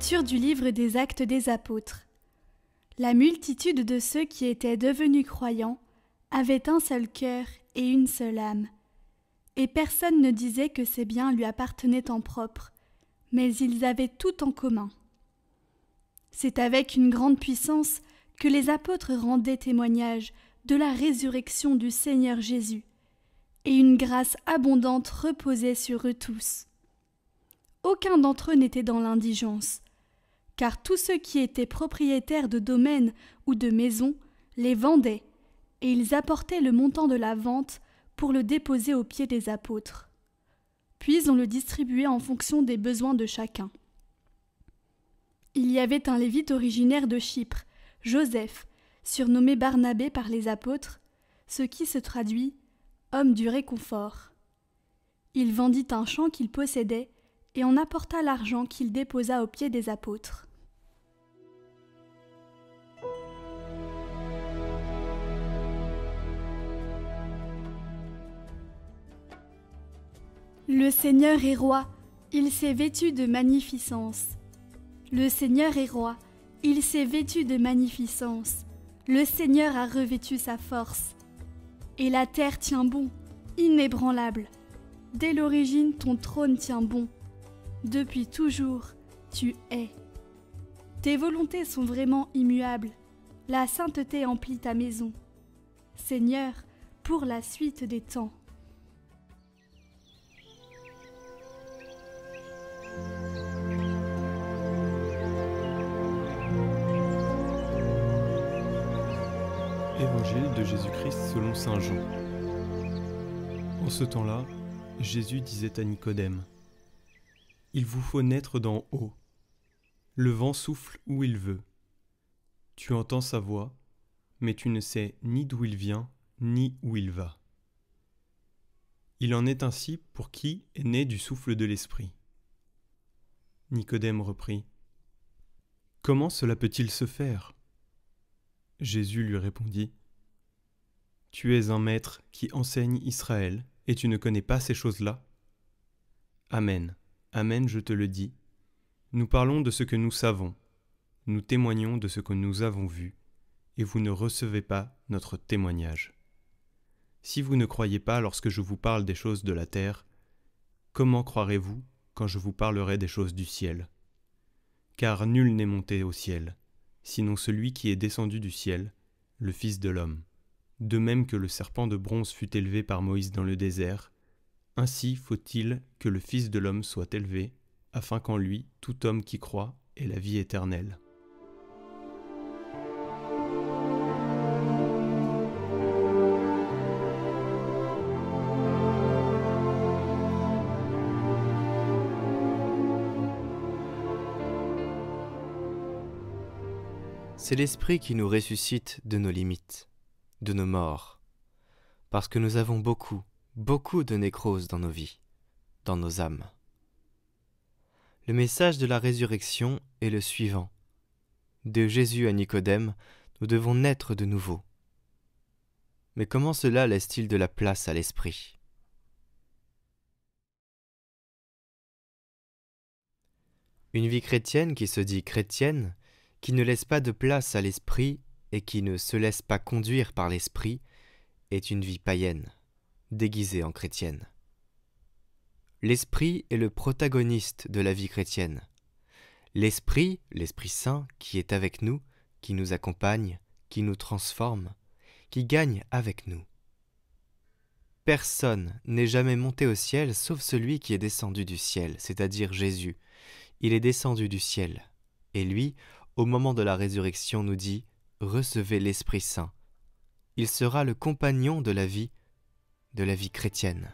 Lecture du livre des Actes des Apôtres. La multitude de ceux qui étaient devenus croyants avait un seul cœur et une seule âme. Et personne ne disait que ses biens lui appartenaient en propre, mais ils avaient tout en commun. C'est avec une grande puissance que les apôtres rendaient témoignage de la résurrection du Seigneur Jésus, et une grâce abondante reposait sur eux tous. Aucun d'entre eux n'était dans l'indigence, car tous ceux qui étaient propriétaires de domaines ou de maisons les vendaient, et ils apportaient le montant de la vente pour le déposer aux pieds des apôtres. Puis on le distribuait en fonction des besoins de chacun. Il y avait un lévite originaire de Chypre, Joseph, surnommé Barnabé par les apôtres, ce qui se traduit « homme du réconfort ». Il vendit un champ qu'il possédait et en apporta l'argent qu'il déposa aux pieds des apôtres. Le Seigneur est roi, il s'est vêtu de magnificence. Le Seigneur est roi, il s'est vêtu de magnificence. Le Seigneur a revêtu sa force. Et la terre tient bon, inébranlable. Dès l'origine, ton trône tient bon. Depuis toujours, tu es. Tes volontés sont vraiment immuables. La sainteté emplit ta maison. Seigneur, pour la suite des temps. Évangile de Jésus-Christ selon saint Jean. En ce temps-là, Jésus disait à Nicodème : Il vous faut naître d'en haut. Le vent souffle où il veut. Tu entends sa voix, mais tu ne sais ni d'où il vient, ni où il va. Il en est ainsi pour qui est né du souffle de l'Esprit. Nicodème reprit : Comment cela peut-il se faire ? Jésus lui répondit : Tu es un maître qui enseigne Israël, et tu ne connais pas ces choses-là ? Amen, amen, je te le dis. Nous parlons de ce que nous savons, nous témoignons de ce que nous avons vu, et vous ne recevez pas notre témoignage. Si vous ne croyez pas lorsque je vous parle des choses de la terre, comment croirez-vous quand je vous parlerai des choses du ciel ? Car nul n'est monté au ciel, sinon celui qui est descendu du ciel, le Fils de l'homme. De même que le serpent de bronze fut élevé par Moïse dans le désert, ainsi faut-il que le Fils de l'homme soit élevé, afin qu'en lui, tout homme qui croit ait la vie éternelle. C'est l'Esprit qui nous ressuscite de nos limites, de nos morts, parce que nous avons beaucoup de nécrose dans nos vies, dans nos âmes. Le message de la résurrection est le suivant. De Jésus à Nicodème, nous devons naître de nouveau. Mais comment cela laisse-t-il de la place à l'Esprit ? Une vie chrétienne qui se dit chrétienne, qui ne laisse pas de place à l'Esprit et qui ne se laisse pas conduire par l'Esprit, est une vie païenne, déguisée en chrétienne. L'Esprit est le protagoniste de la vie chrétienne. L'Esprit, l'Esprit Saint, qui est avec nous, qui nous accompagne, qui nous transforme, qui gagne avec nous. Personne n'est jamais monté au ciel sauf celui qui est descendu du ciel, c'est-à-dire Jésus. Il est descendu du ciel. Et lui, au moment de la résurrection, nous dit « Recevez l'Esprit Saint ». Il sera le compagnon de la vie chrétienne.